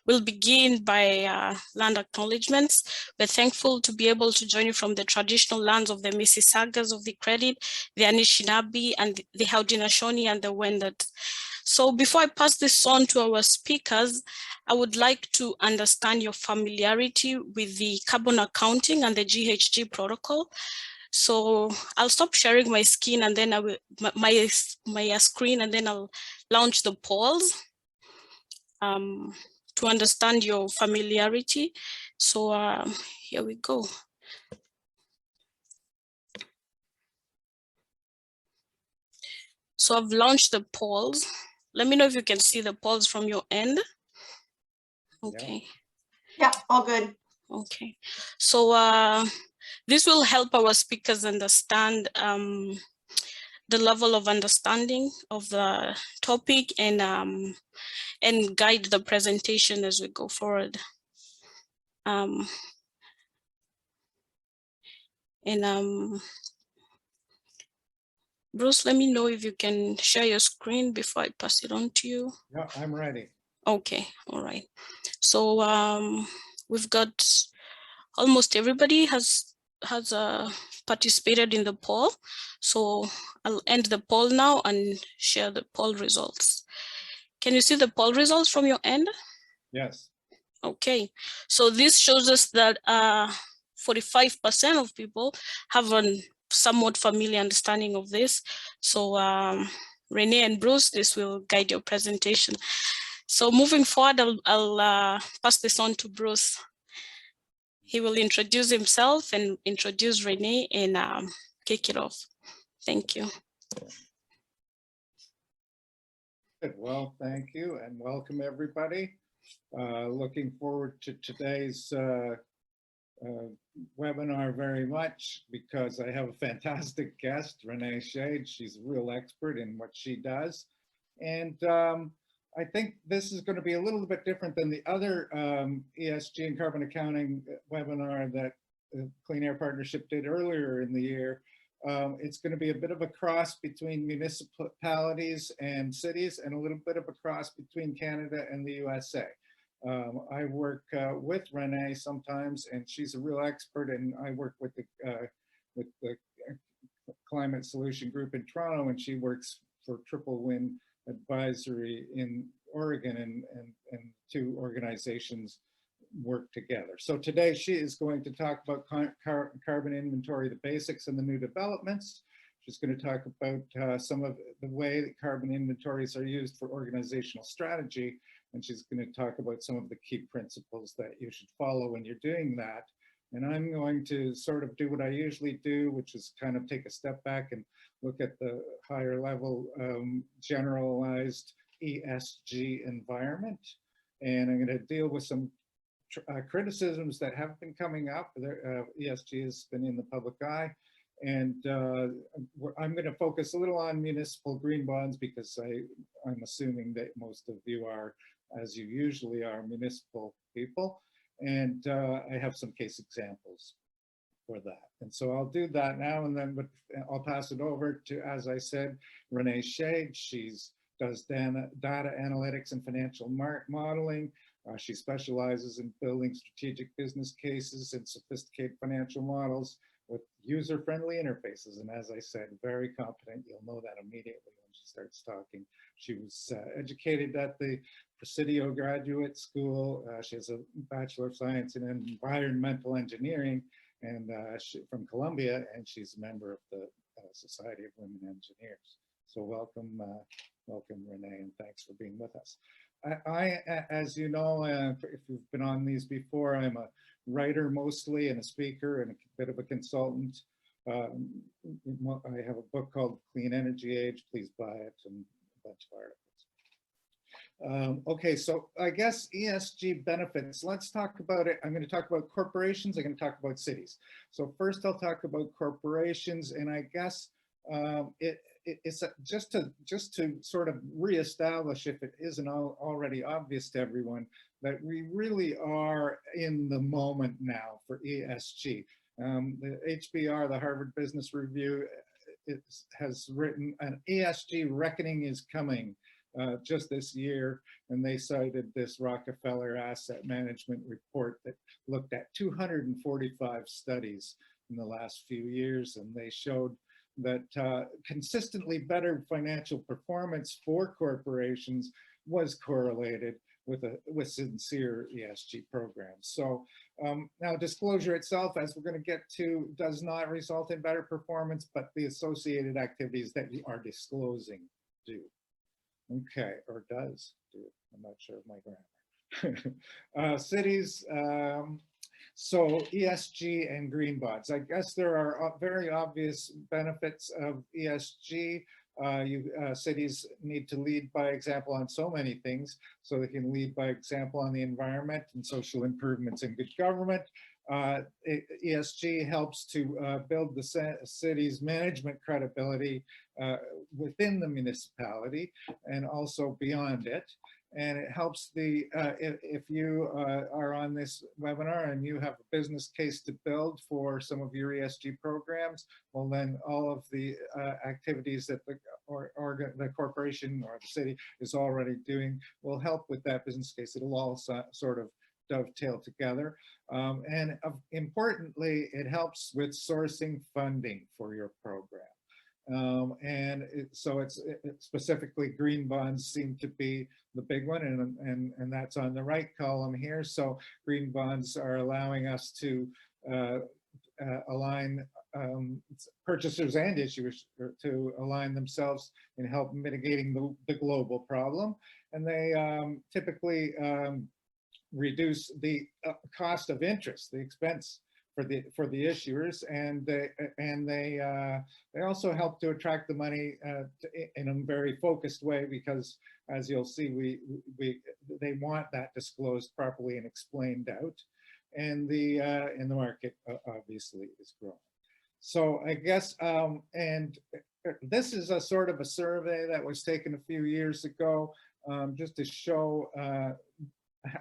We'll begin by land acknowledgements. We're thankful to be able to join you from the traditional lands of the Mississaugas of the Credit, the Anishinaabe, and the Haudenosaunee and the Wendat. So before I pass this on to our speakers, I would like to understand your familiarity with the carbon accounting and the GHG protocol. So I'll stop sharing my screen and then I will my screen, and then I'll launch the polls to understand your familiarity. So here we go. So I've launched the polls. Let me know if you can see the polls from your end. Okay. Yeah, all good. Okay. So this will help our speakers understand the level of understanding of the topic and guide the presentation as we go forward. Bruce, let me know if you can share your screen before I pass it on to you. Yeah, I'm ready. Okay, all right. So we've got almost everybody has participated in the poll. So I'll end the poll now and share the poll results. Can you see the poll results from your end? Yes. Okay, so this shows us that 45% of people have a somewhat familiar understanding of this. So Renee and Bruce, this will guide your presentation. So moving forward, I'll pass this on to Bruce. He will introduce himself and introduce Renee and kick it off. Thank you. Good. Well, thank you and welcome everybody. Looking forward to today's webinar very much because I have a fantastic guest, Renee Shade. She's a real expert in what she does. And I think this is going to be a little bit different than the other ESG and carbon accounting webinar that the Clean Air Partnership did earlier in the year. It's going to be a bit of a cross between municipalities and cities and a little bit of a cross between Canada and the USA. I work with Renee sometimes, and she's a real expert, and I work with the Climate Solution Group in Toronto, and she works for Triple Win Advisory in Oregon, and two organizations work together. So today she is going to talk about carbon inventory, the basics and the new developments. She's going to talk about some of the way that carbon inventories are used for organizational strategy. And she's going to talk about some of the key principles that you should follow when you're doing that. And I'm going to sort of do what I usually do, which is kind of take a step back and look at the higher level generalized ESG environment. And I'm going to deal with some criticisms that have been coming up. ESG has been in the public eye. And I'm going to focus a little on municipal green bonds because I'm assuming that most of you are, as you usually are, municipal people. And I have some case examples for that. And so I'll do that now, and then I'll pass it over to, as I said, Renee Shade. She does data analytics and financial modeling. She specializes in building strategic business cases and sophisticated financial models with user-friendly interfaces. And as I said, very competent. You'll know that immediately when she starts talking. She was educated at the Presidio Graduate School. She has a Bachelor of Science in Environmental Engineering and from Columbia, and she's a member of the Society of Women Engineers. So welcome, welcome Renee, and thanks for being with us. I as you know, if you've been on these before, I'm a writer mostly and a speaker and a bit of a consultant. I have a book called Clean Energy Age, please buy it, and a bunch of articles. Okay, so I guess ESG benefits, let's talk about it. I'm going to talk about corporations, I'm going to talk about cities. So first I'll talk about corporations, and I guess it's just to sort of reestablish, if it isn't already obvious to everyone, that we really are in the moment now for ESG. The HBR, the Harvard Business Review, has written an ESG reckoning is coming. just this year, and they cited this Rockefeller Asset Management report that looked at 245 studies in the last few years, and they showed that consistently better financial performance for corporations was correlated with sincere ESG programs. So now disclosure itself, as we're going to get to, does not result in better performance, but the associated activities that you are disclosing do. Okay, or does do. I'm not sure of my grammar. Cities, so ESG and green bonds. I guess there are very obvious benefits of ESG. Cities need to lead by example on so many things, so they can lead by example on the environment and social improvements and good government. ESG helps to build the city's management credibility within the municipality and also beyond it. And it helps the, if you are on this webinar and you have a business case to build for some of your ESG programs, well then all of the activities that the corporation or the city is already doing will help with that business case. It'll all sort of dovetail together. And importantly, it helps with sourcing funding for your program. So it's specifically green bonds seem to be the big one, and that's on the right column here. So green bonds are allowing us to align purchasers and issuers to align themselves and help mitigating the global problem. And they typically reduce the cost of interest, the expense for the issuers, and they also help to attract the money in a very focused way, because as you'll see, they want that disclosed properly and explained out, and the market obviously is growing. So I guess and this is a sort of a survey that was taken a few years ago, just to show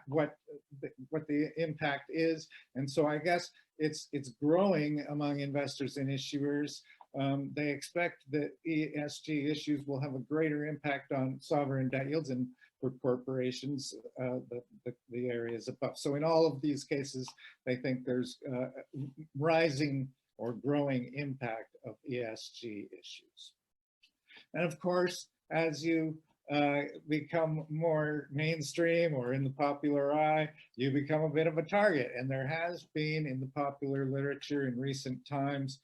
what the impact is. And so I guess it's growing among investors and issuers. They expect that ESG issues will have a greater impact on sovereign debt yields and for corporations, the areas above. So in all of these cases, they think there's rising or growing impact of ESG issues. And of course, as you become more mainstream or in the popular eye, you become a bit of a target. And there has been in the popular literature in recent times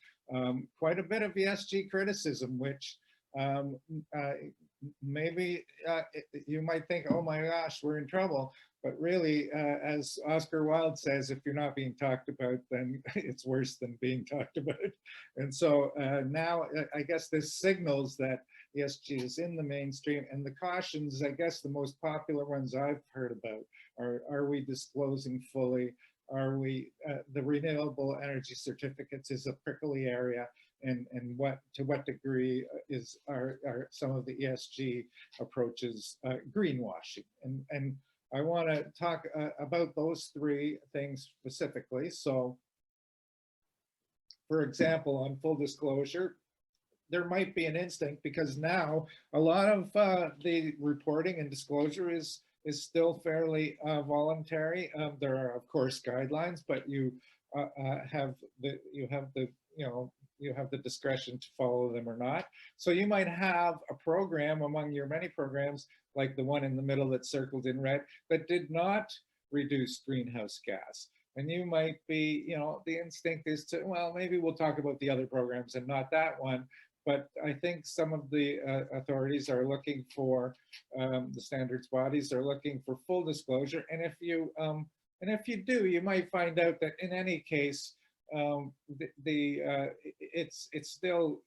quite a bit of ESG criticism, which maybe you might think, oh my gosh, we're in trouble. But really, as Oscar Wilde says, if you're not being talked about, then it's worse than being talked about. And so now I guess this signals that ESG is in the mainstream, and the cautions, I guess the most popular ones I've heard about are we disclosing fully? Are we, the renewable energy certificates is a prickly area, and to what degree are some of the ESG approaches greenwashing? And I want to talk about those three things specifically. So, for example, on full disclosure, there might be an instinct, because now a lot of the reporting and disclosure is still fairly voluntary. There are of course guidelines, but you have the discretion to follow them or not. So you might have a program among your many programs, like the one in the middle that's circled in red, that did not reduce greenhouse gas. And you might be, the instinct is to, well, maybe we'll talk about the other programs and not that one. But I think some of the authorities are looking for, the standards bodies are looking for full disclosure. And if you do, you might find out that in any case, it's still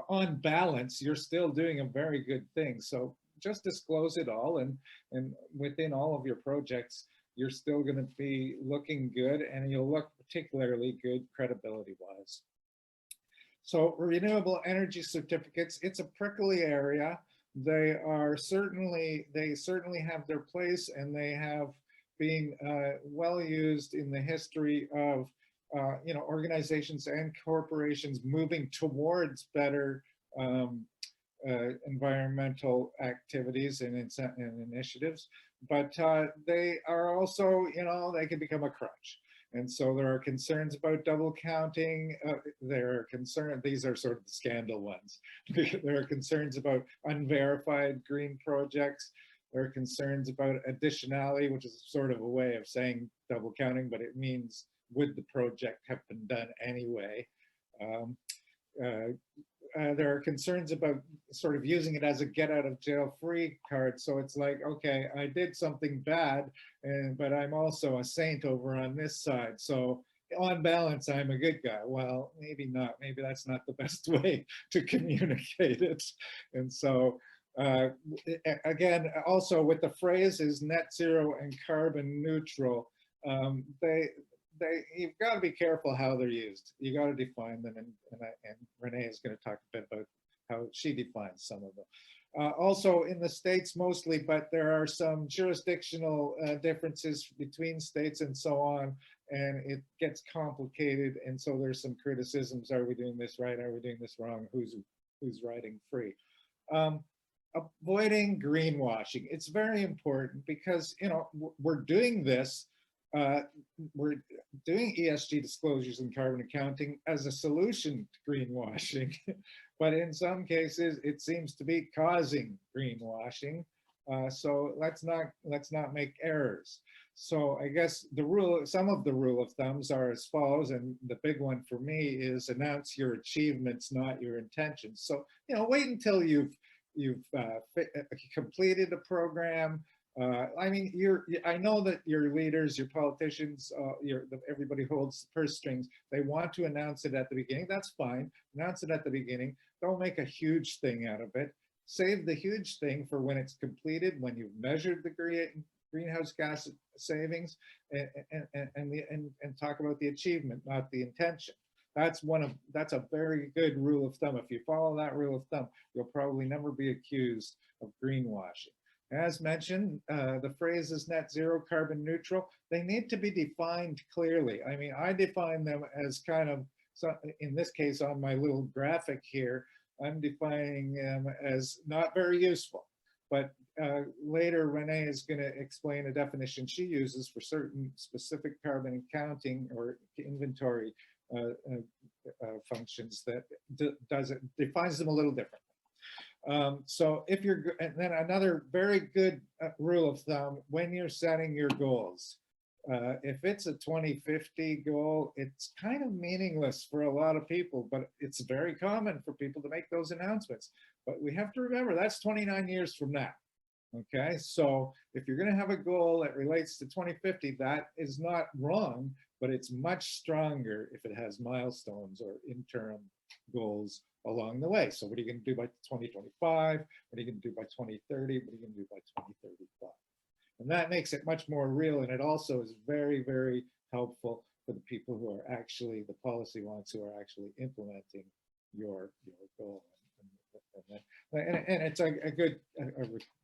on balance. You're still doing a very good thing. So just disclose it all, and within all of your projects, you're still going to be looking good, and you'll look particularly good credibility-wise. So renewable energy certificates, it's a prickly area. They certainly have their place, and they have been well used in the history of organizations and corporations moving towards better environmental activities and initiatives, but they are also, you know, they can become a crutch. And so there are concerns about double counting. There are concerns, these are sort of the scandal ones. There are concerns about unverified green projects. There are concerns about additionality, which is sort of a way of saying double counting, but it means would the project have been done anyway? There are concerns about sort of using it as a get out of jail free card. So it's like, okay, I did something bad, but I'm also a saint over on this side. So on balance, I'm a good guy. Well, maybe not. Maybe that's not the best way to communicate it. And so again, also with the phrases net zero and carbon neutral, you've got to be careful how they're used. You got to define them, and Renee is going to talk a bit about how she defines some of them. Also in the States mostly, but there are some jurisdictional differences between states and so on, and it gets complicated, and so there's some criticisms. Are we doing this right? Are we doing this wrong? Who's writing free? Avoiding greenwashing. It's very important because, you know, we're doing this. We're doing ESG disclosures and carbon accounting as a solution to greenwashing, but in some cases it seems to be causing greenwashing. So let's not make errors. So I guess some of the rule of thumbs are as follows, and the big one for me is announce your achievements, not your intentions. So, you know, wait until you've completed a program. I mean, I know that your leaders, your politicians, everybody holds the purse strings. They want to announce it at the beginning. That's fine. Announce it at the beginning. Don't make a huge thing out of it. Save the huge thing for when it's completed, when you've measured the greenhouse gas savings, and talk about the achievement, not the intention. That's a very good rule of thumb. If you follow that rule of thumb, you'll probably never be accused of greenwashing. As mentioned, the phrases net zero, carbon neutral, they need to be defined clearly. I mean, I define them as kind of, so in this case on my little graphic here, I'm defining them as not very useful. But later Renee is going to explain a definition she uses for certain specific carbon accounting or inventory functions that defines them a little different. So if you're, and then another very good rule of thumb, when you're setting your goals, if it's a 2050 goal, it's kind of meaningless for a lot of people, but it's very common for people to make those announcements. But we have to remember that's 29 years from now. Okay, so if you're going to have a goal that relates to 2050, that is not wrong, but it's much stronger if it has milestones or interim goals along the way. So what are you going to do by 2025? What are you going to do by 2030? What are you going to do by 2035? And that makes it much more real. And it also is very, very helpful for the people who are actually, the policy wonks who are actually implementing your goal. And it's a good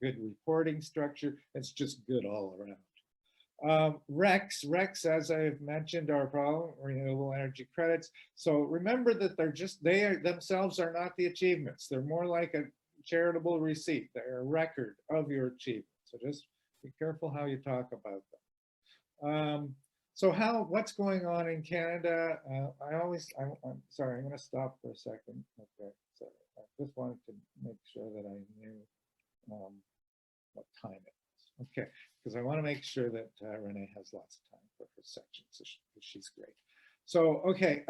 reporting structure. It's just good all around. RECs, as I've mentioned, are a problem, renewable energy credits. So remember that they themselves are not the achievements. They're more like a charitable receipt. They're a record of your achievements. So just be careful how you talk about them. So what's going on in Canada? I'm sorry, I'm going to stop for a second. Okay, sorry. I just wanted to make sure that I knew what time it was. Okay, because I want to make sure that Renee has lots of time for her section, so she's great. So, okay,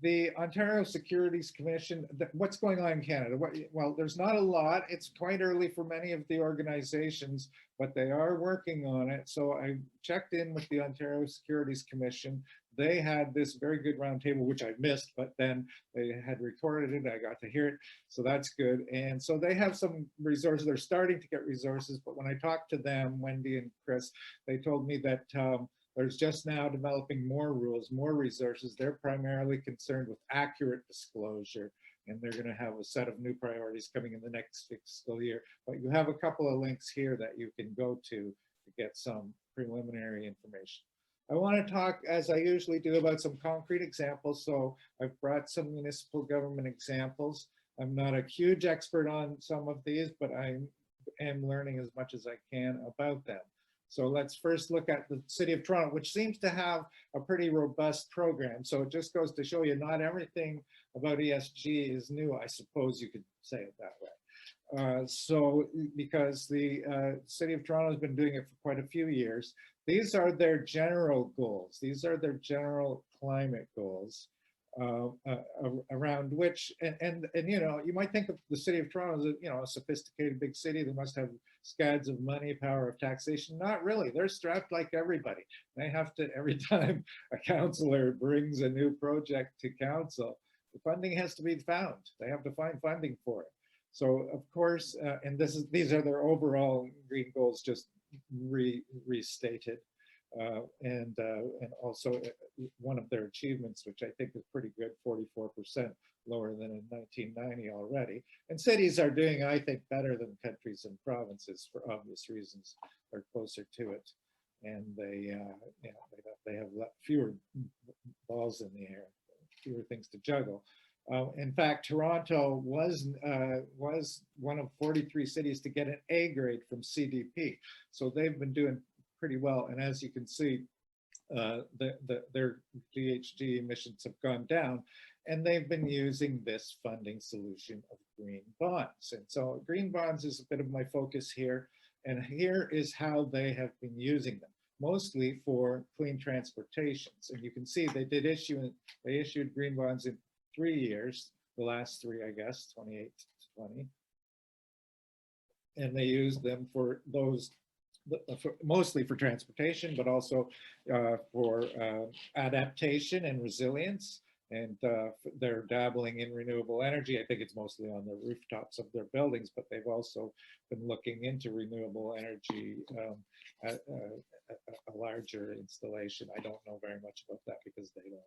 the Ontario Securities Commission, what's going on in Canada? Well, there's not a lot. It's quite early for many of the organizations, but they are working on it. So I checked in with the Ontario Securities Commission. They had this very good roundtable, which I missed, but then they had recorded it. I got to hear it, so that's good. And so they have some resources. They're starting to get resources, but when I talked to them, Wendy and Chris, they told me that there's just now developing more rules, more resources. They're primarily concerned with accurate disclosure, and they're going to have a set of new priorities coming in the next fiscal year. But you have a couple of links here that you can go to get some preliminary information. I want to talk, as I usually do, about some concrete examples. So I've brought some municipal government examples. I'm not a huge expert on some of these, but I am learning as much as I can about them. So let's first look at the City of Toronto, which seems to have a pretty robust program. So it just goes to show you not everything about ESG is new, I suppose you could say it that way. So because the City of Toronto has been doing it for quite a few years, these are their general goals. These are their general climate goals. Around which, and you know, you might think of the City of Toronto as a, you know, a sophisticated big city. They must have scads of money, power of taxation. Not really. They're strapped like everybody. They have to, every time a councillor brings a new project to council, the funding has to be found. They have to find funding for it. So of course, and these are their overall green goals, just restated. And also one of their achievements, which I think is pretty good, 44% lower than in 1990 already. And cities are doing, I think, better than countries and provinces for obvious reasons. They're closer to it, and they have fewer balls in the air, fewer things to juggle. In fact, Toronto was one of 43 cities to get an A grade from CDP. So they've been doing pretty well. And as you can see, their GHG emissions have gone down, and they've been using this funding solution of green bonds. And so green bonds is a bit of my focus here. And here is how they have been using them, mostly for clean transportations. And you can see they issued green bonds in 3 years, the last three, I guess, 28 to 20. And they used them for those, mostly for transportation, but also for adaptation and resilience. And they're dabbling in renewable energy. I think it's mostly on the rooftops of their buildings, but they've also been looking into renewable energy at a larger installation. I don't know very much about that because they don't.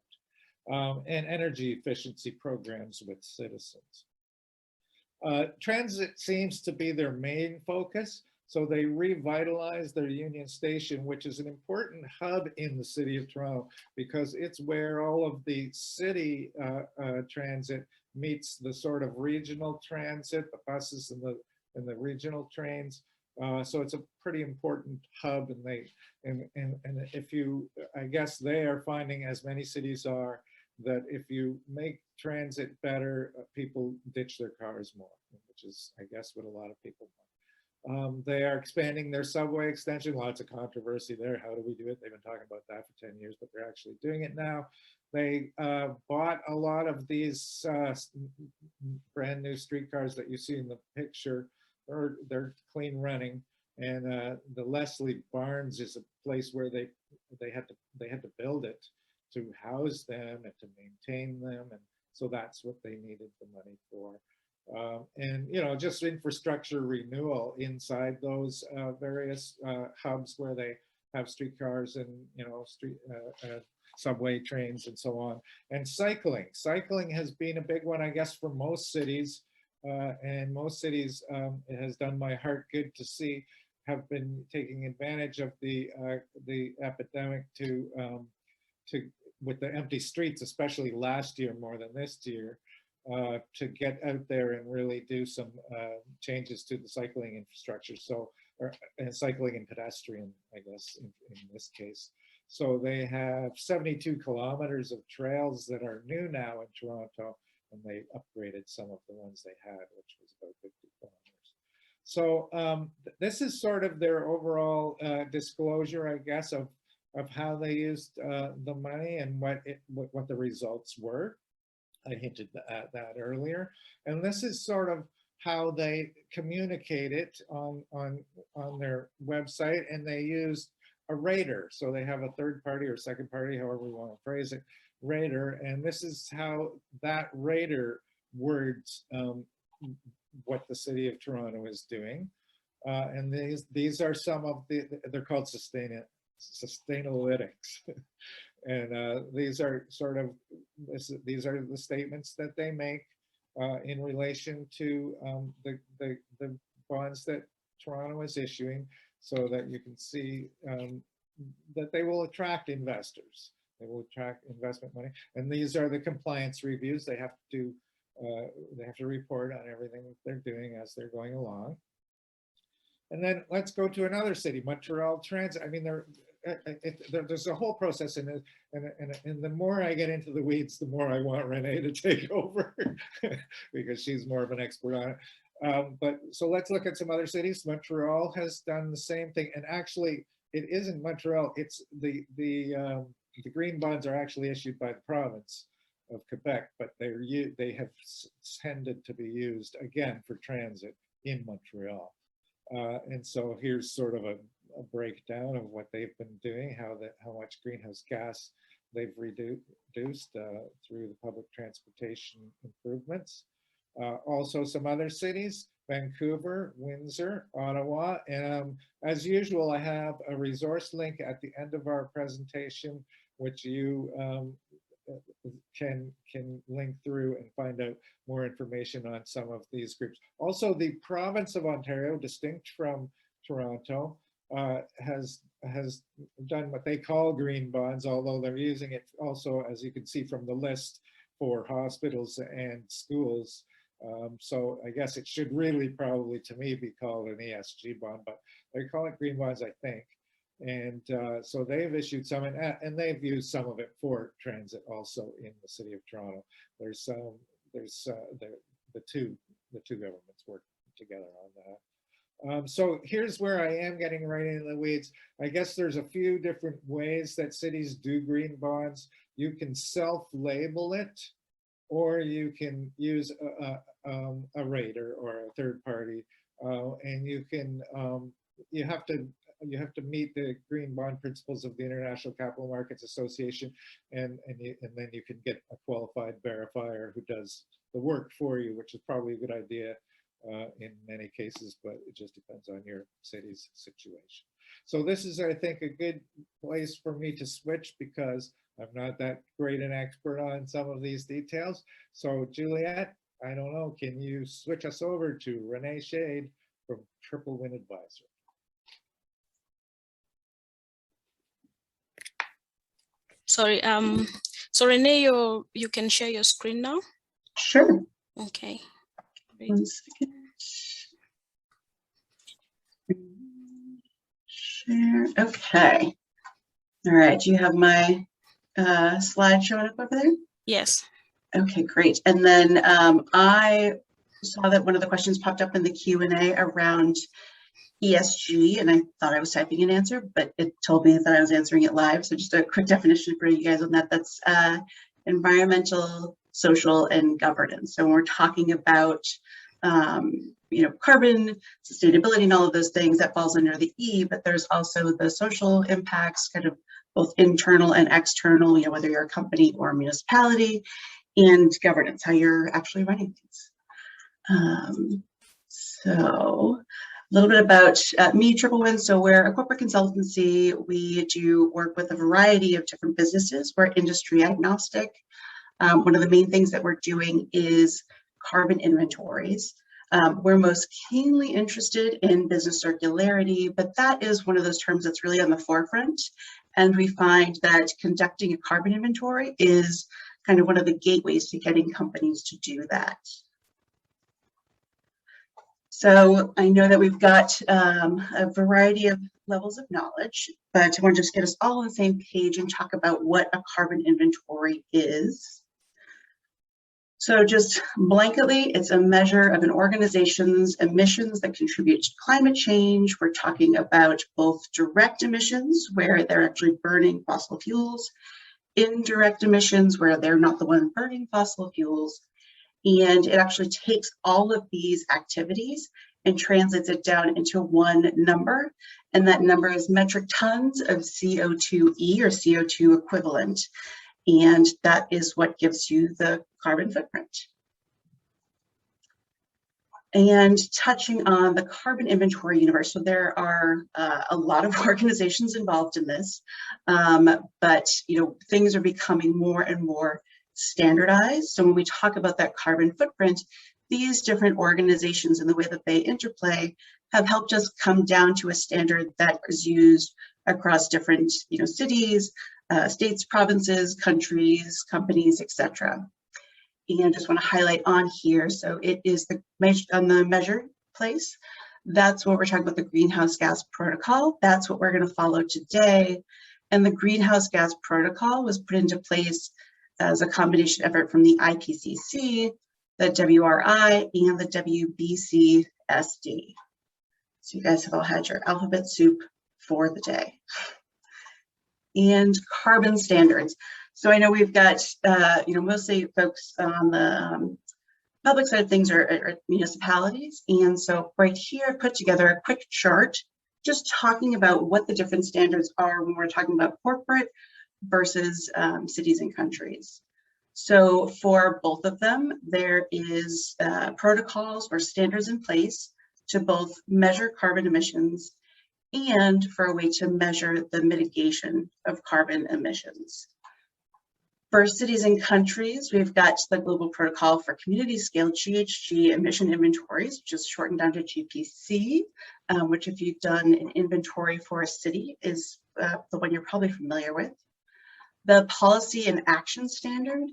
And energy efficiency programs with citizens. Transit seems to be their main focus. So they revitalized their Union Station, which is an important hub in the City of Toronto because it's where all of the city transit meets the sort of regional transit, the buses and the regional trains. So it's a pretty important hub, and if you, I guess they are finding, as many cities are, that if you make transit better, people ditch their cars more, which is, I guess, what a lot of people want. They are expanding their subway extension. Lots of controversy there. How do we do it? They've been talking about that for 10 years, but they're actually doing it now. They bought a lot of these brand new streetcars that you see in the picture. They're clean running. And the Leslie Barnes is a place where they had to build it to house them and to maintain them. And so that's what they needed the money for. And, you know, just infrastructure renewal inside those various hubs where they have streetcars and, you know, subway trains and so on. And cycling. Cycling has been a big one, I guess, for most cities. And most cities, it has done my heart good to see, have been taking advantage of the epidemic with the empty streets, especially last year more than this year. To get out there and really do some changes to the cycling infrastructure. So, and cycling and pedestrian, I guess, in this case. So they have 72 kilometers of trails that are new now in Toronto, and they upgraded some of the ones they had, which was about 50 kilometers. So this is sort of their overall disclosure, I guess, of how they used the money and what the results were. I hinted at that earlier. And this is sort of how they communicate it on their website, and they used a rater. So they have a third party or second party, however we want to phrase it, rater. And this is how that rater words what the City of Toronto is doing. And these are some of they're called Sustainalytics. And these are sort of, these are the statements that they make in relation to the bonds that Toronto is issuing, so that you can see that they will attract investors. They will attract investment money. And these are the compliance reviews. They have to they have to report on everything that they're doing as they're going along. And then let's go to another city, Montreal Transit. I mean, there's a whole process in it, and the more I get into the weeds, the more I want Renee to take over because she's more of an expert on it. But so let's look at some other cities. Montreal has done the same thing, and actually, it isn't Montreal. It's the green bonds are actually issued by the province of Quebec, but they have tended to be used again for transit in Montreal. And so here's sort of a breakdown of what they've been doing, how much greenhouse gas they've reduced through the public transportation improvements. Also some other cities, Vancouver, Windsor, Ottawa, and as usual, I have a resource link at the end of our presentation, which you can link through and find out more information on some of these groups. Also, the province of Ontario, distinct from Toronto, has done what they call green bonds, although they're using it also, as you can see from the list, for hospitals and schools. So I guess it should really probably, to me, be called an ESG bond, but they call it green bonds, I think. And so they've issued some, and they've used some of it for transit also in the city of Toronto. There's the two governments work together on that. So here's where I am getting right into the weeds. I guess there's a few different ways that cities do green bonds. You can self-label it, or you can use a rater or a third party, and you can you have to meet the green bond principles of the International Capital Markets Association, and then you can get a qualified verifier who does the work for you, which is probably a good idea in many cases, but it just depends on your city's situation. So this is, I think, a good place for me to switch because I'm not that great an expert on some of these details. So Juliet, I don't know, can you switch us over to Renee Shade from Triple Win Advisor? Sorry, so Renee, you can share your screen now? Sure. Okay. Great. 1 second. Share. Okay. All right. Do you have my slide showing up over there? Yes. Okay, great. And then I saw that one of the questions popped up in the Q&A around ESG, and I thought I was typing an answer, but it told me that I was answering it live. So just a quick definition for you guys on that. That's environmental, social, and governance. So when we're talking about carbon, sustainability, and all of those things, that falls under the E, but there's also the social impacts, kind of both internal and external, whether you're a company or a municipality, and governance, how you're actually running things. So a little bit about me, Triple Win. So we're a corporate consultancy. We do work with a variety of different businesses. We're industry agnostic. One of the main things that we're doing is carbon inventories. We're most keenly interested in business circularity, but that is one of those terms that's really on the forefront. And we find that conducting a carbon inventory is kind of one of the gateways to getting companies to do that. So I know that we've got a variety of levels of knowledge, but I want to just get us all on the same page and talk about what a carbon inventory is. So just blanketly, it's a measure of an organization's emissions that contribute to climate change. We're talking about both direct emissions, where they're actually burning fossil fuels, indirect emissions, where they're not the one burning fossil fuels. And it actually takes all of these activities and translates it down into one number. And that number is metric tons of CO2e, or CO2 equivalent. And that is what gives you the carbon footprint. And touching on the carbon inventory universe, so there are a lot of organizations involved in this, but things are becoming more and more standardized. So when we talk about that carbon footprint, these different organizations and the way that they interplay have helped us come down to a standard that is used across different cities, states, provinces, countries, companies, etc. And just want to highlight on here. So it is on the measured place. That's what we're talking about, the greenhouse gas protocol. That's what we're going to follow today. And the greenhouse gas protocol was put into place as a combination effort from the IPCC, the WRI, and the WBCSD. So you guys have all had your alphabet soup for the day. And carbon standards. So I know we've got, mostly folks on the public side of things are municipalities. And so right here, I put together a quick chart, just talking about what the different standards are when we're talking about corporate versus cities and countries. So for both of them, there is protocols or standards in place to both measure carbon emissions and for a way to measure the mitigation of carbon emissions. For cities and countries, we've got the Global Protocol for Community Scale GHG Emission Inventories, which is shortened down to GPC, which if you've done an inventory for a city is the one you're probably familiar with. The Policy and Action Standard.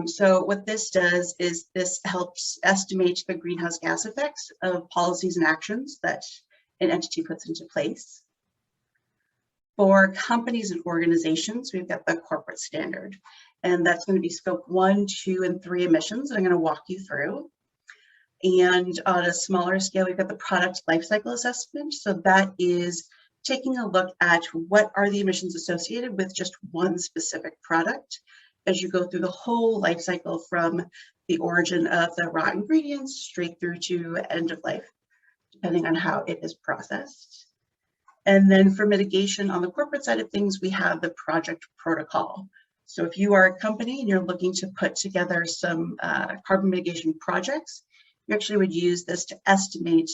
So what this does is this helps estimate the greenhouse gas effects of policies and actions that an entity puts into place. For companies and organizations, we've got the corporate standard, and that's going to be scope 1, 2, and 3 emissions that I'm going to walk you through. And on a smaller scale, we've got the product lifecycle assessment. So that is taking a look at what are the emissions associated with just one specific product as you go through the whole life cycle from the origin of the raw ingredients straight through to end of life, depending on how it is processed. And then for mitigation on the corporate side of things, we have the project protocol. So if you are a company and you're looking to put together some carbon mitigation projects, you actually would use this to estimate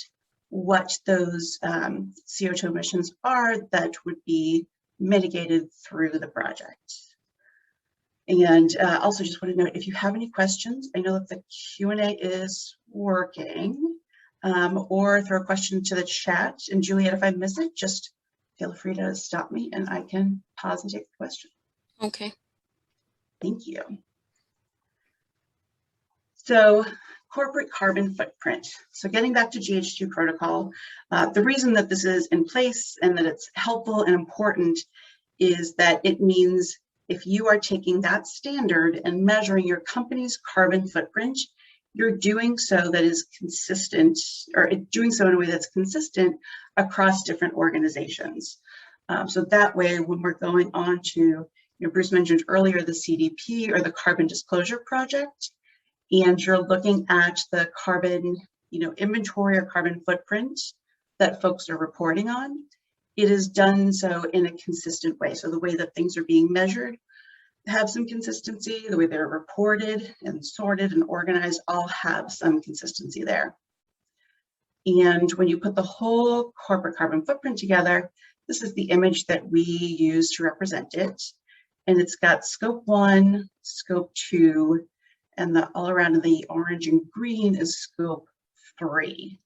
what those CO2 emissions are that would be mitigated through the project. And also just want to note, if you have any questions, I know that the Q&A is working. Or throw a question to the chat. And Juliet, if I miss it, just feel free to stop me and I can pause and take the question. Okay. Thank you. So corporate carbon footprint. So getting back to GH2 protocol, the reason that this is in place and that it's helpful and important is that it means if you are taking that standard and measuring your company's carbon footprint, you're doing so that is consistent, or doing so in a way that's consistent across different organizations. So that way, when we're going on to, Bruce mentioned earlier, the CDP or the Carbon Disclosure Project, and you're looking at the carbon, inventory or carbon footprint that folks are reporting on, it is done so in a consistent way. So the way that things are being measured have some consistency, the way they're reported and sorted and organized all have some consistency there. And when you put the whole corporate carbon footprint together, this is the image that we use to represent it. And it's got scope 1, scope 2, and all around the orange and green is scope 3.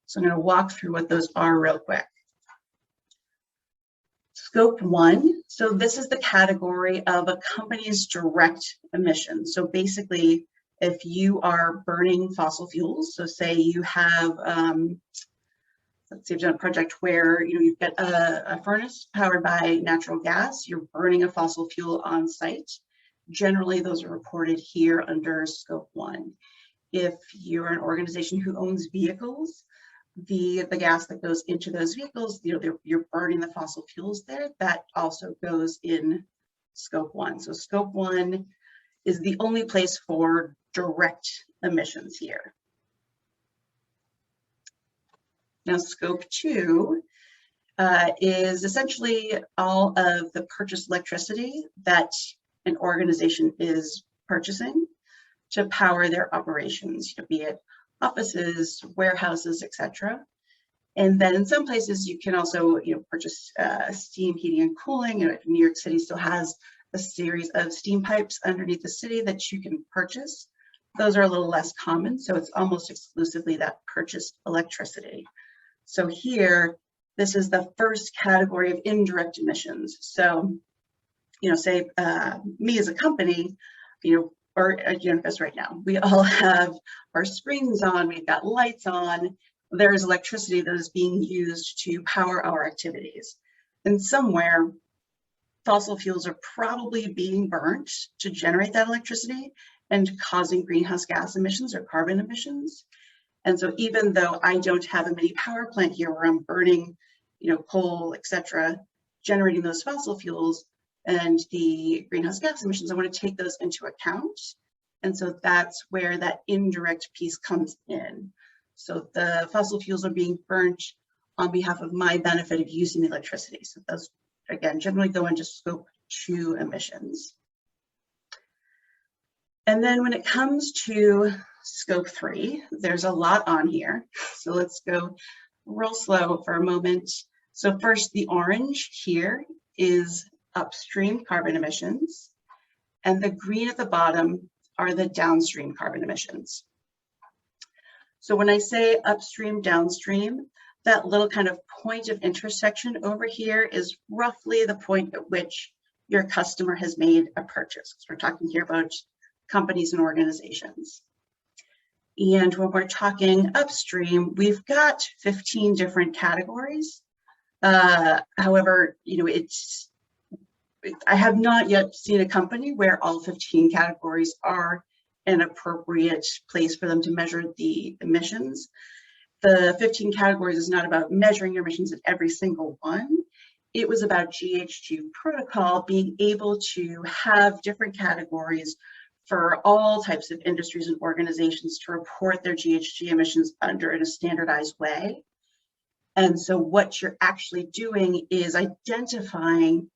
So I'm going to walk through what those are real quick. Scope 1, so this is the category of a company's direct emissions. So basically, if you are burning fossil fuels, so say you have, let's say you've done a project where you've got a furnace powered by natural gas, you're burning a fossil fuel on site. Generally, those are reported here under scope 1. If you're an organization who owns vehicles, the gas that goes into those vehicles, you're burning the fossil fuels there, that also goes in scope 1. So scope 1 is the only place for direct emissions here. Now scope 2 is essentially all of the purchased electricity that an organization is purchasing to power their operations, be it offices, warehouses, etc. And then in some places you can also purchase steam heating and cooling. New York City still has a series of steam pipes underneath the city that you can purchase. Those are a little less common, so it's almost exclusively that purchased electricity. So here, this is the first category of indirect emissions. So, say me as a company, or or as right now, we all have our screens on, we've got lights on, there is electricity that is being used to power our activities. And somewhere, fossil fuels are probably being burnt to generate that electricity and causing greenhouse gas emissions or carbon emissions. And so even though I don't have a mini power plant here where I'm burning, coal, etc., generating those fossil fuels and the greenhouse gas emissions, I want to take those into account. And so that's where that indirect piece comes in. So the fossil fuels are being burnt on behalf of my benefit of using the electricity. So those, again, generally go into scope 2 emissions. And then when it comes to scope 3, there's a lot on here. So let's go real slow for a moment. So first, the orange here is upstream carbon emissions, and the green at the bottom are the downstream carbon emissions. So when I say upstream, downstream, that little kind of point of intersection over here is roughly the point at which your customer has made a purchase. So we're talking here about companies and organizations. And when we're talking upstream, we've got 15 different categories. However, I have not yet seen a company where all 15 categories are an appropriate place for them to measure the emissions. The 15 categories is not about measuring your emissions at every single one. It was about GHG protocol being able to have different categories for all types of industries and organizations to report their GHG emissions under in a standardized way. And so what you're actually doing is identifying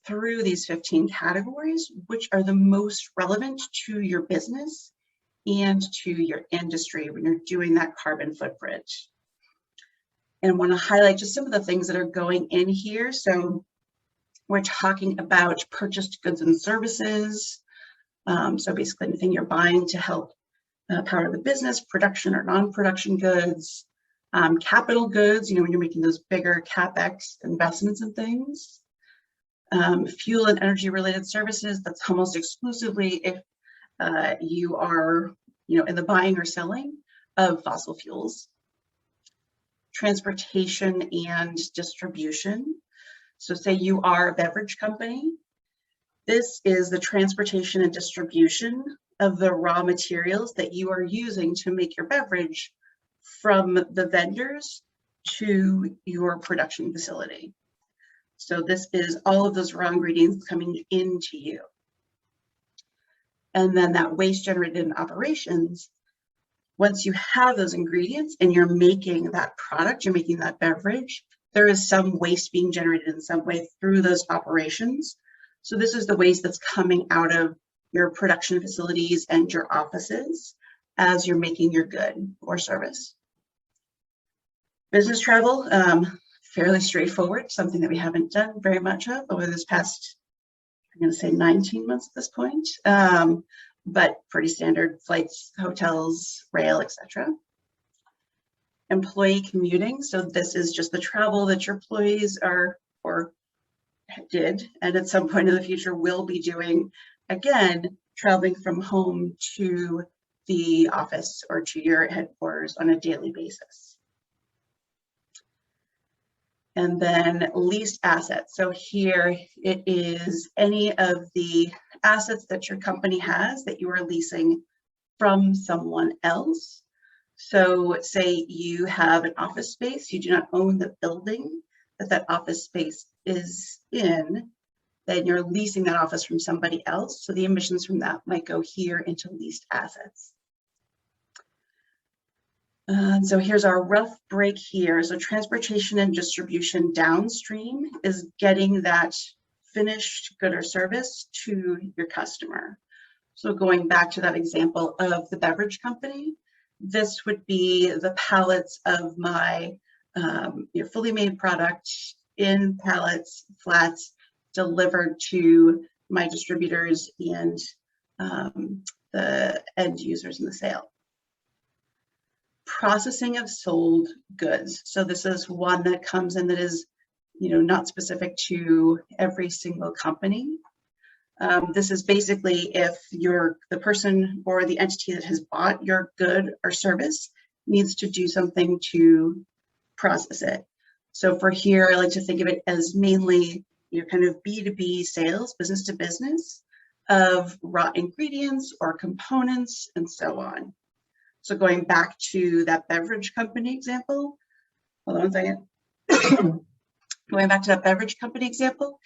through these 15 categories, which are the most relevant to your business and to your industry when you're doing that carbon footprint. And I want to highlight just some of the things that are going in here. So we're talking about purchased goods and services. So basically anything you're buying to help power the business, production or non-production goods, capital goods, when you're making those bigger CapEx investments and things. Fuel and energy related services, that's almost exclusively if you are in the buying or selling of fossil fuels. Transportation and distribution. So say you are a beverage company. This is the transportation and distribution of the raw materials that you are using to make your beverage from the vendors to your production facility. So this is all of those raw ingredients coming into you. And then that waste generated in operations, once you have those ingredients and you're making that product, you're making that beverage, there is some waste being generated in some way through those operations. So this is the waste that's coming out of your production facilities and your offices as you're making your good or service. Business travel, fairly straightforward, something that we haven't done very much of over this past, I'm going to say 19 months at this point, but pretty standard flights, hotels, rail, etc. Employee commuting, so this is just the travel that your employees are or did, and at some point in the future will be doing, again, traveling from home to the office or to your headquarters on a daily basis. And then leased assets. So here it is any of the assets that your company has that you are leasing from someone else. So say you have an office space, you do not own the building that office space is in, then you're leasing that office from somebody else. So the emissions from that might go here into leased assets. So here's our rough break here. So transportation and distribution downstream is getting that finished good or service to your customer. So going back to that example of the beverage company, this would be the pallets of my fully made product in pallets, flats, delivered to my distributors and the end users in the sale. Processing of sold goods. So this is one that comes in that is, not specific to every single company. This is basically if the person or the entity that has bought your good or service needs to do something to process it. So for here, I like to think of it as mainly your kind of B2B sales, business to business, of raw ingredients or components and so on. So going back to that beverage company example, hold on a second. Going back to that beverage company example,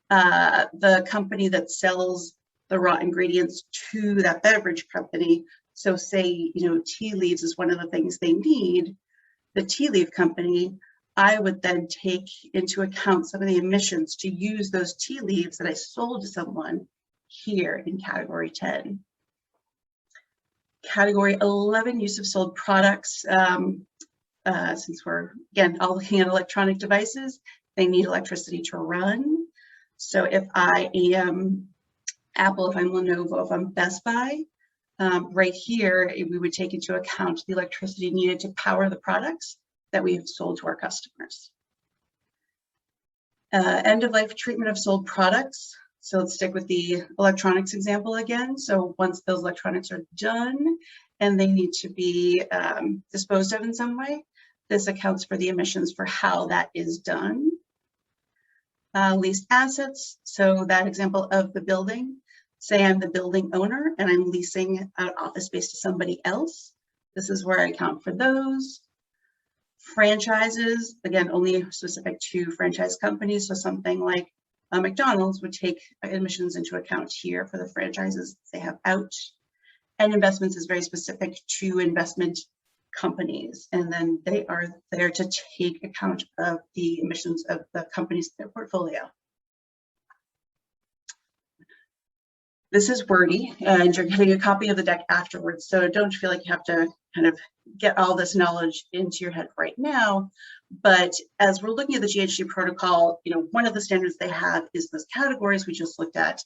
the company that sells the raw ingredients to that beverage company. So say, tea leaves is one of the things they need. The tea leaf company, I would then take into account some of the emissions to use those tea leaves that I sold to someone here in category 10. Category 11, use of sold products. Since we're, again, all looking at electronic devices, they need electricity to run. So if I am Apple, if I'm Lenovo, if I'm Best Buy, right here, we would take into account the electricity needed to power the products that we've sold to our customers. End of life treatment of sold products. So let's stick with the electronics example again. So once those electronics are done and they need to be disposed of in some way, this accounts for the emissions for how that is done. Leased assets. So that example of the building, say I'm the building owner and I'm leasing out office space to somebody else. This is where I account for those. Franchises, again, only specific to franchise companies. So something like McDonald's would take emissions into account here for the franchises they have out. And investments is very specific to investment companies. And then they are there to take account of the emissions of the companies in their portfolio. This is wordy, and you're getting a copy of the deck afterwards, so don't feel like you have to kind of get all this knowledge into your head right now. But as we're looking at the GHG protocol, one of the standards they have is those categories we just looked at.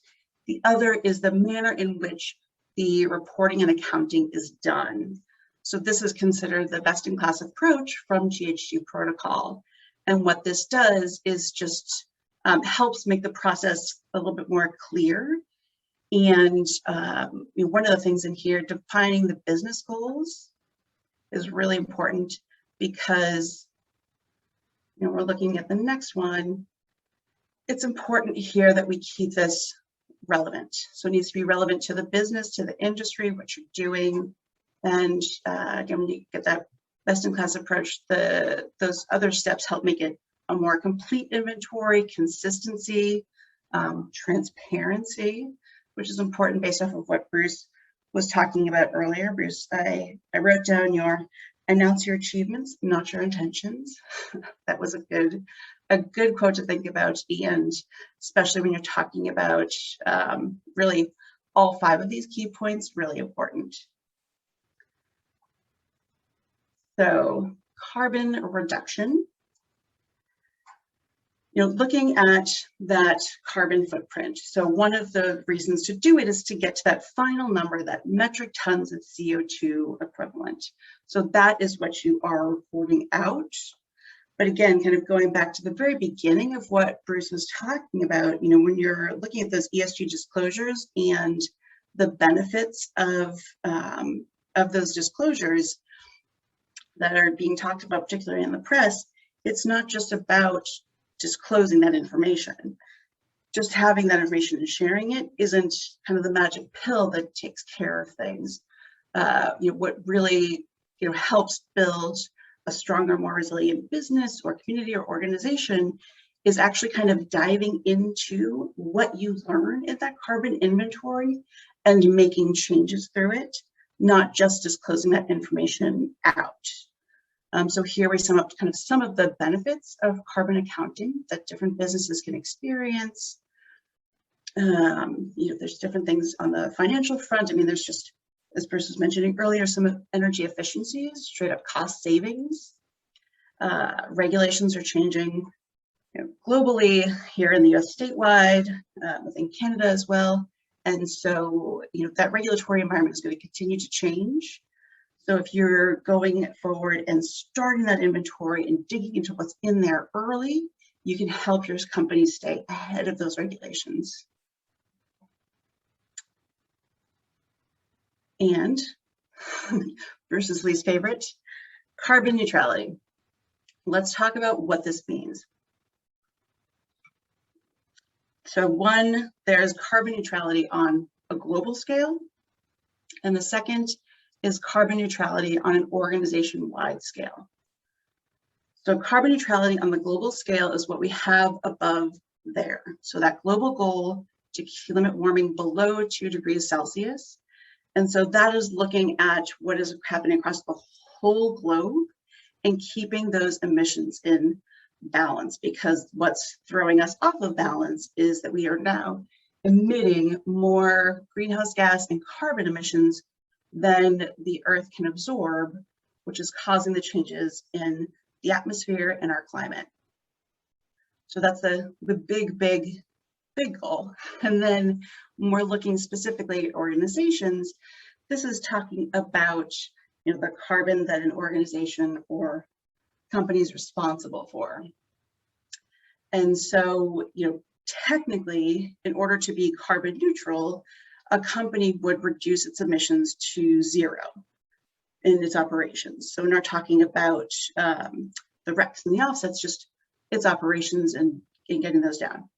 The other is the manner in which the reporting and accounting is done. So this is considered the best-in-class approach from GHG protocol. And what this does is just helps make the process a little bit more clear. And one of the things in here, defining the business goals is really important because we're looking at the next one. It's important here that we keep this relevant. So it needs to be relevant to the business, to the industry, what you're doing. And again, when you get that best-in-class approach, those other steps help make it a more complete inventory, consistency, transparency, which is important based off of what Bruce was talking about earlier. Bruce, I wrote down announce your achievements, not your intentions. That was a good quote to think about, and especially when you're talking about really all 5 of these key points, really important. So carbon reduction. Looking at that carbon footprint. So one of the reasons to do it is to get to that final number, that metric tons of CO2 equivalent. So that is what you are reporting out. But again, kind of going back to the very beginning of what Bruce was talking about, when you're looking at those ESG disclosures and the benefits of those disclosures that are being talked about, particularly in the press, it's not just about disclosing that information. Just having that information and sharing it isn't kind of the magic pill that takes care of things. What really helps build a stronger, more resilient business or community or organization is actually kind of diving into what you learn in that carbon inventory and making changes through it, not just disclosing that information out. So here we sum up kind of some of the benefits of carbon accounting that different businesses can experience. There's different things on the financial front. I mean, there's just, as Bruce was mentioning earlier, some energy efficiencies, straight up cost savings. Regulations are changing globally, here in the US statewide, within Canada as well. And so, that regulatory environment is going to continue to change. So if you're going forward and starting that inventory and digging into what's in there early, you can help your company stay ahead of those regulations. And Bruce's least favorite, carbon neutrality. Let's talk about what this means. So one, there's carbon neutrality on a global scale. And the second is carbon neutrality on an organization-wide scale. So carbon neutrality on the global scale is what we have above there. So that global goal to limit warming below 2 degrees Celsius. And so that is looking at what is happening across the whole globe and keeping those emissions in balance, because what's throwing us off of balance is that we are now emitting more greenhouse gas and carbon emissions than the Earth can absorb, which is causing the changes in the atmosphere and our climate. So that's the big goal. And then when we're looking specifically at organizations, this is talking about, you know, the carbon that an organization or company is responsible for. And so, you know, technically, in order to be carbon neutral, a company would reduce its emissions to 0 in its operations. So we're not talking about the RECs and the offsets, just its operations and getting those down.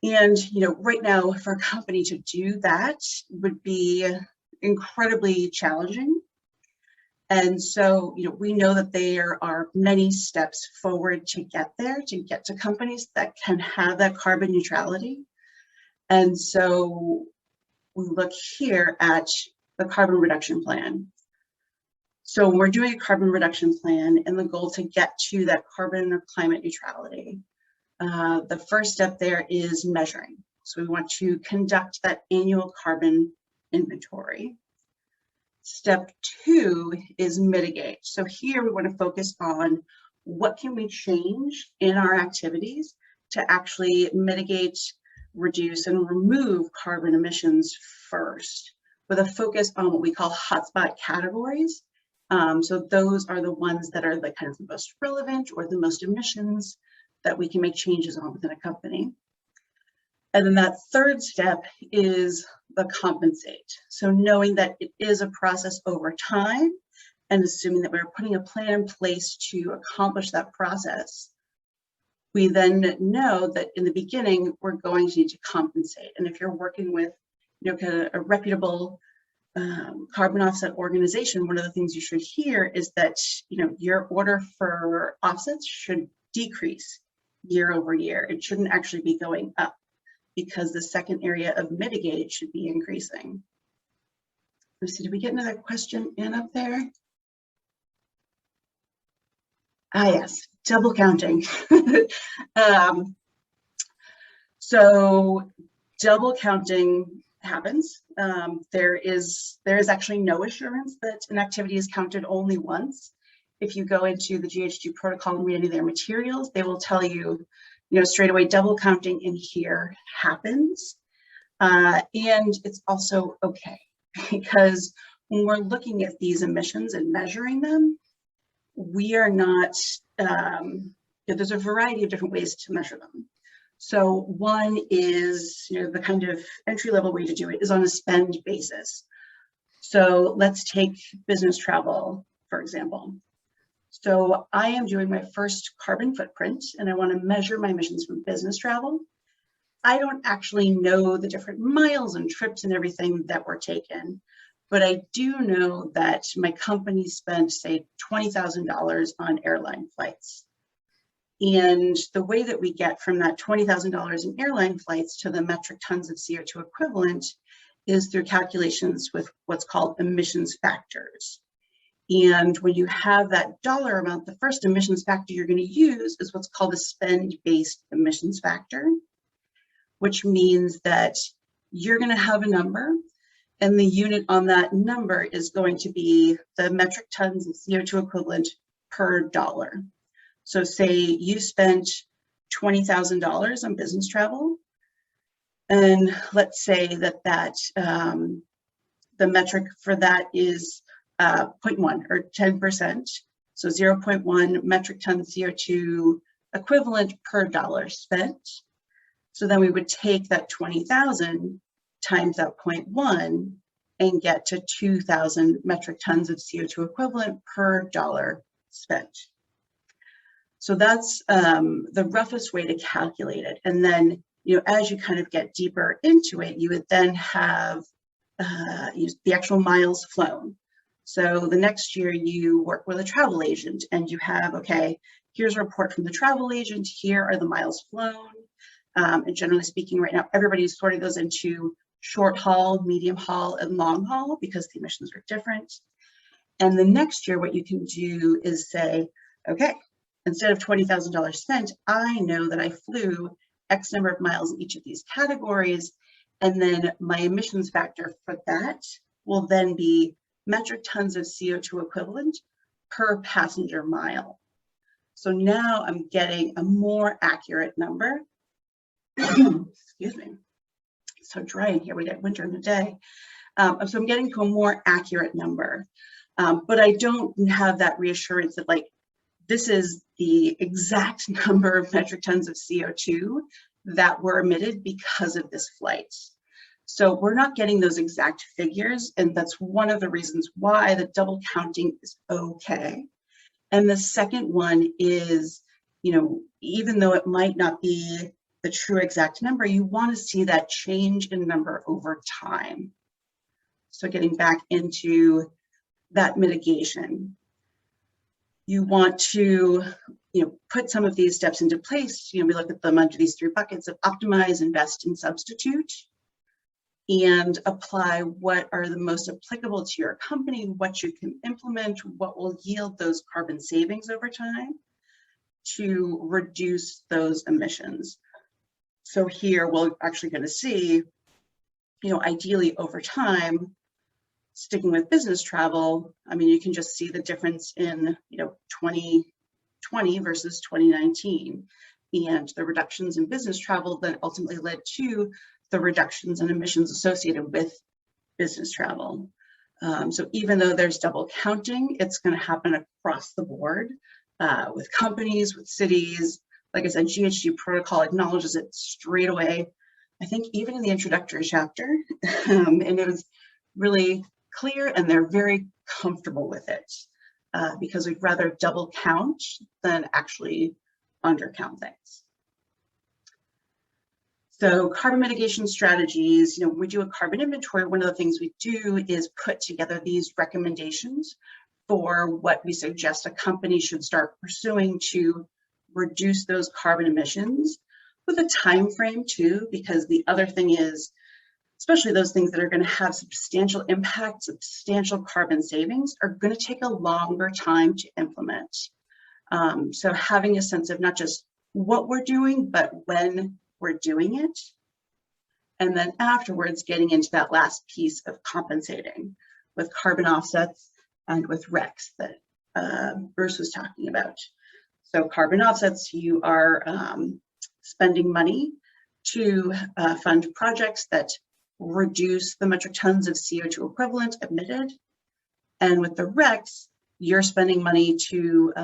And, you know, right now for a company to do that would be incredibly challenging. And so, you know, we know that there are many steps forward to get there, to get to companies that can have that carbon neutrality. And so we look here at the carbon reduction plan. So when we're doing a carbon reduction plan and the goal to get to that carbon or climate neutrality, the first step there is measuring. So we want to conduct that annual carbon inventory. Step 2 is mitigate. So here we want to focus on what can we change in our activities to actually mitigate, reduce, and remove carbon emissions first, with a focus on what we call hotspot categories. So those are the ones that are the kind of the most relevant or the most emissions that we can make changes on within a company. And then that third step is the compensate. So knowing that it is a process over time and assuming that we're putting a plan in place to accomplish that process, we then know that in the beginning, we're going to need to compensate. And if you're working with, you know, kind of a reputable carbon offset organization, one of the things you should hear is that, you know, your order for offsets should decrease year over year. It shouldn't actually be going up, because the second area of mitigate should be increasing. Let's see, did we get another question in up there? Ah, yes, double counting. So double counting happens. There is actually no assurance that an activity is counted only once. If you go into the GHG protocol and read any of their materials, they will tell you, you know, straight away, double counting in here happens. And it's also okay, because when we're looking at these emissions and measuring them, we are not, there's a variety of different ways to measure them. So one is, you know, the kind of entry-level way to do it is on a spend basis. So let's take business travel, for example. So I am doing my first carbon footprint and I want to measure my emissions from business travel. I don't actually know the different miles and trips and everything that were taken, but I do know that my company spent, say, $20,000 on airline flights. And the way that we get from that $20,000 in airline flights to the metric tons of CO2 equivalent is through calculations with what's called emissions factors. And when you have that dollar amount, the first emissions factor you're going to use is what's called a spend-based emissions factor, which means that you're going to have a number, and the unit on that number is going to be the metric tons of CO2 equivalent per dollar. So say you spent $20,000 on business travel, and let's say that the metric for that is 0.1 or 10%. So 0.1 metric ton CO2 equivalent per dollar spent. So then we would take that 20,000 times that 0.1 and get to 2,000 metric tons of CO2 equivalent per dollar spent. So that's the roughest way to calculate it. And then, as you kind of get deeper into it, you would then have the actual miles flown. So the next year you work with a travel agent and you have, okay, here's a report from the travel agent, here are the miles flown. And generally speaking, right now, everybody's sorting those into short haul, medium haul, and long haul because the emissions are different. And the next year, what you can do is say, okay, instead of $20,000 spent, I know that I flew X number of miles in each of these categories. And then my emissions factor for that will then be metric tons of CO2 equivalent per passenger mile. So now I'm getting a more accurate number. Excuse me, it's so dry in here, we get winter in the day. So I'm getting to a more accurate number, but I don't have that reassurance that like, this is the exact number of metric tons of CO2 that were emitted because of this flight. So we're not getting those exact figures, and that's one of the reasons why the double counting is okay. And the second one is, even though it might not be the true exact number, you want to see that change in number over time. So getting back into that mitigation, you want to put some of these steps into place. We look at them under these three buckets of optimize, invest, and substitute, and apply what are the most applicable to your company, what you can implement, what will yield those carbon savings over time to reduce those emissions. So here we're actually going to see, ideally over time, sticking with business travel, I mean, you can just see the difference in, 2020 versus 2019. And the reductions in business travel that ultimately led to the reductions in emissions associated with business travel. So even though there's double counting, it's going to happen across the board with companies, with cities. Like I said, GHG protocol acknowledges it straight away. I think even in the introductory chapter, and it was really clear, and they're very comfortable with it because we'd rather double count than actually undercount things. So carbon mitigation strategies, when we do a carbon inventory, one of the things we do is put together these recommendations for what we suggest a company should start pursuing to reduce those carbon emissions with a time frame too, because the other thing is, especially those things that are going to have substantial impact, substantial carbon savings are going to take a longer time to implement. So having a sense of not just what we're doing, but when we're doing it. And then afterwards, getting into that last piece of compensating with carbon offsets and with RECs that Bruce was talking about. So carbon offsets, you are spending money to fund projects that reduce the metric tons of CO2 equivalent emitted. And with the RECs, you're spending money to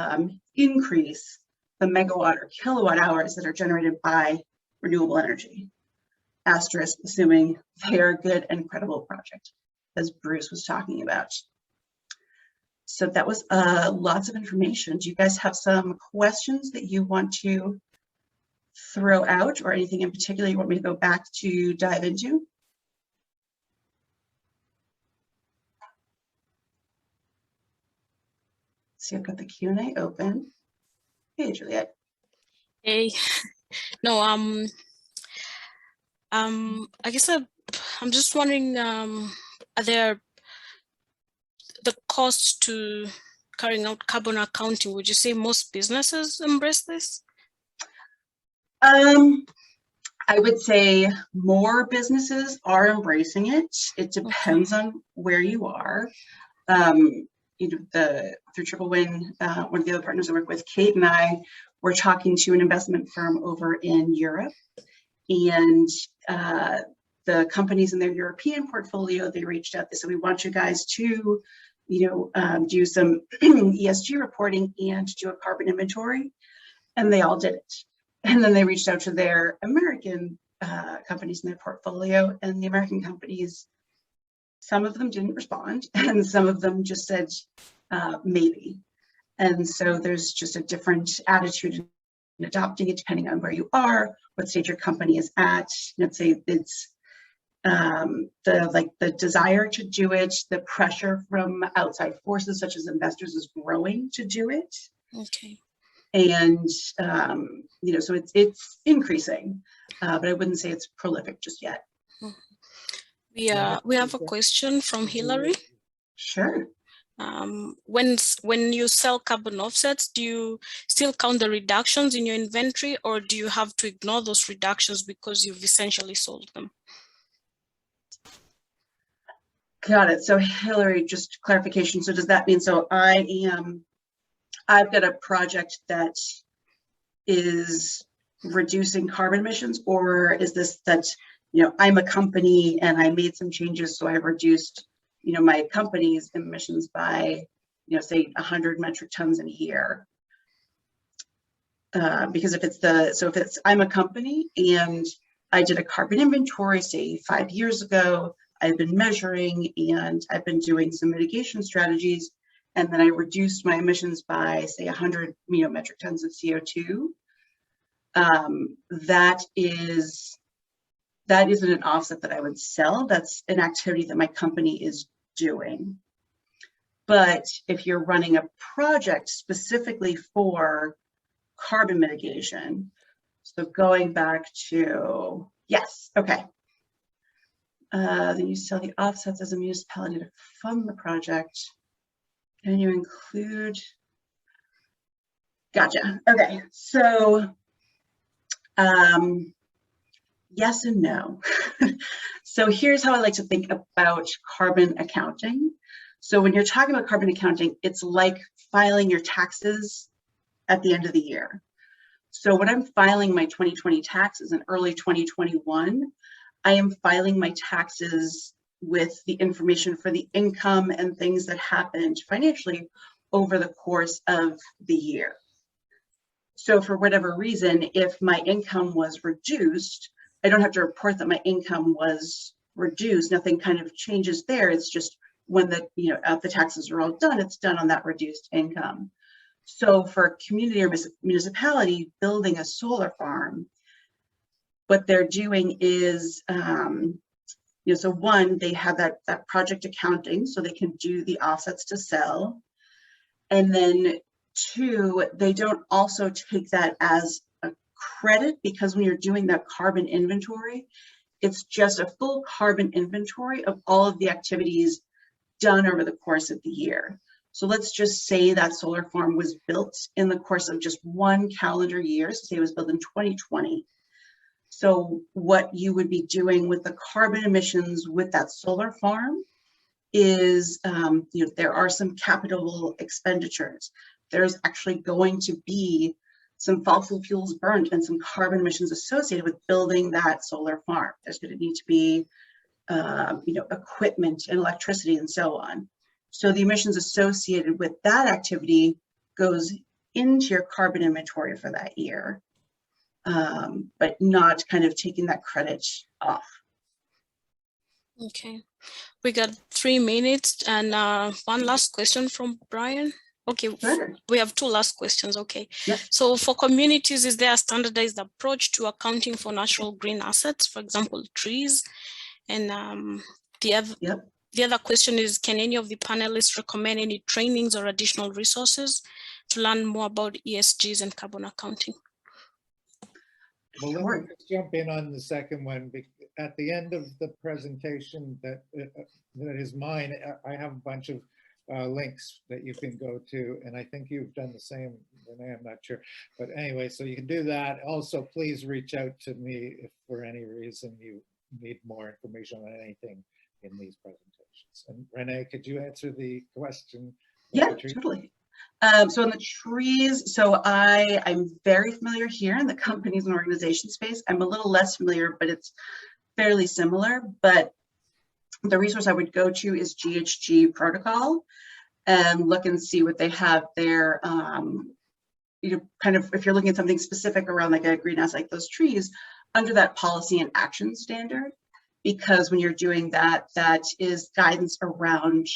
increase the megawatt or kilowatt hours that are generated by renewable energy. Asterisk, assuming they are a good and credible project, as Bruce was talking about. So that was lots of information. Do you guys have some questions that you want to throw out, or anything in particular you want me to go back to dive into? See, I've got the Q&A open. Hey, Juliet. Hey, no, I guess I'm just wondering, are there the costs to carrying out carbon accounting? Would you say most businesses embrace this? I would say more businesses are embracing it. It depends on where you are. Through Triple Win, one of the other partners I work with, Kate and I, were talking to an investment firm over in Europe, and the companies in their European portfolio, they reached out. They said, we want you guys to, do some ESG reporting and do a carbon inventory, and they all did it. And then they reached out to their American companies in their portfolio, and the American companies some of them didn't respond, and some of them just said maybe. And so there's just a different attitude in adopting it depending on where you are, what stage your company is at. Let's say it's the desire to do it, the pressure from outside forces such as investors is growing to do it. Okay. And you know, so it's increasing, but I wouldn't say it's prolific just yet. We have a question from Hillary. Sure. When you sell carbon offsets, do you still count the reductions in your inventory, or do you have to ignore those reductions because you've essentially sold them? Got it. So Hillary, just clarification. So does that mean, so I've got a project that is reducing carbon emissions, or is this that, you know, I'm a company and I made some changes, so I reduced, you know, my company's emissions by, you know, say 100 metric tons in a year? Because if it's I'm a company and I did a carbon inventory, say 5 years ago, I've been measuring and I've been doing some mitigation strategies, and then I reduced my emissions by, say, 100 metric tons of CO2. That isn't an offset that I would sell. That's an activity that my company is doing. But if you're running a project specifically for carbon mitigation, so going back to, yes, okay. Then you sell the offsets as a municipality to fund the project. And you include, gotcha. Okay, so yes and no. So here's how I like to think about carbon accounting. So when you're talking about carbon accounting, it's like filing your taxes at the end of the year. So when I'm filing my 2020 taxes in early 2021, I am filing my taxes with the information for the income and things that happened financially over the course of the year. So for whatever reason, if my income was reduced, I don't have to report that my income was reduced. Nothing kind of changes there. It's just when the taxes are all done, it's done on that reduced income. So for a community or municipality building a solar farm, what they're doing is, so one, they have that project accounting, so they can do the offsets to sell. And then two, they don't also take that as a credit, because when you're doing that carbon inventory, it's just a full carbon inventory of all of the activities done over the course of the year. So let's just say that solar farm was built in the course of just one calendar year. So say it was built in 2020. So what you would be doing with the carbon emissions with that solar farm is, there are some capital expenditures. There's actually going to be some fossil fuels burned and some carbon emissions associated with building that solar farm. There's going to need to be, equipment and electricity and so on. So the emissions associated with that activity goes into your carbon inventory for that year, but not kind of taking that credit off. Okay, we got 3 minutes and one last question from Brian. Okay, Sure. We have 2 last questions. Okay. Yes. So for communities, is there a standardized approach to accounting for natural green assets, for example, trees? And the other question is, can any of the panelists recommend any trainings or additional resources to learn more about ESGs and carbon accounting? Well, Sure. let me just jump in on the second one. At the end of the presentation that is mine, I have a bunch of links that you can go to, and I think you've done the same, Renee, I'm not sure. But anyway, so you can do that. Also, please reach out to me if for any reason you need more information on anything in these presentations. And Renee, could you answer the question? Yeah, totally. So on the trees, so I'm very familiar here in the companies and organization space. I'm a little less familiar, but it's fairly similar. But the resource I would go to is GHG protocol and look and see what they have there. Kind of if you're looking at something specific around like a greenhouse, like those trees, under that policy and action standard, because when you're doing that, that is guidance around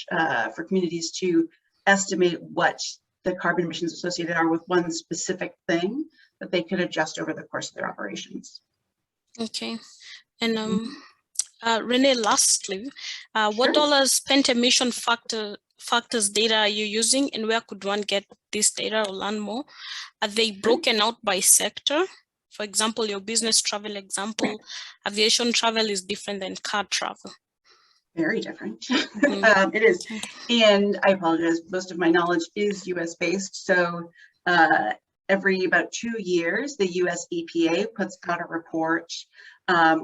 for communities to estimate what the carbon emissions associated are with one specific thing that they could adjust over the course of their operations. Okay. And Renee, lastly, what dollars spent emission factors data are you using, and where could one get this data or learn more? Are they broken out by sector? For example, your business travel example, aviation travel is different than car travel. Very different. It is. And I apologize, most of my knowledge is US based. So every about 2 years, the US EPA puts out a report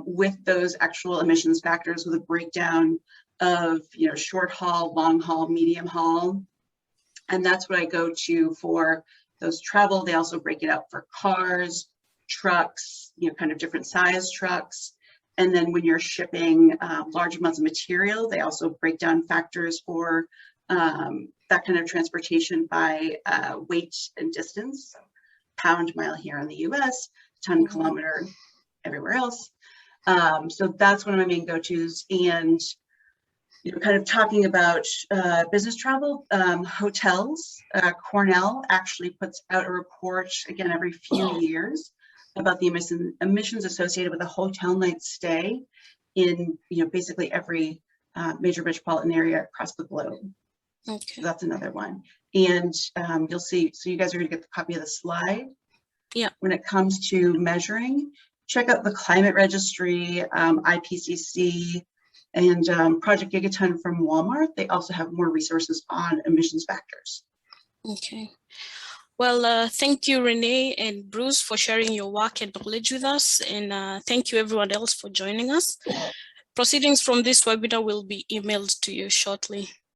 with those actual emissions factors with a breakdown of, you know, short haul, long haul, medium haul. And that's what I go to for those travel. They also break it out for cars, trucks, you know, kind of different size trucks. And then when you're shipping large amounts of material, they also break down factors for that kind of transportation by weight and distance. So pound mile here in the US, ton kilometer everywhere else. So that's one of my main go-tos. And you know, kind of talking about business travel, hotels, Cornell actually puts out a report again every few years about the emissions associated with a hotel night stay in, you know, basically every major metropolitan area across the globe. Okay. So that's another one. And you'll see, so you guys are going to get the copy of the slide. Yeah. When it comes to measuring, check out the Climate Registry, IPCC, and Project Gigaton from Walmart. They also have more resources on emissions factors. Okay. Well, thank you, Renee and Bruce, for sharing your work and knowledge with us. And thank you everyone else for joining us. Proceedings from this webinar will be emailed to you shortly.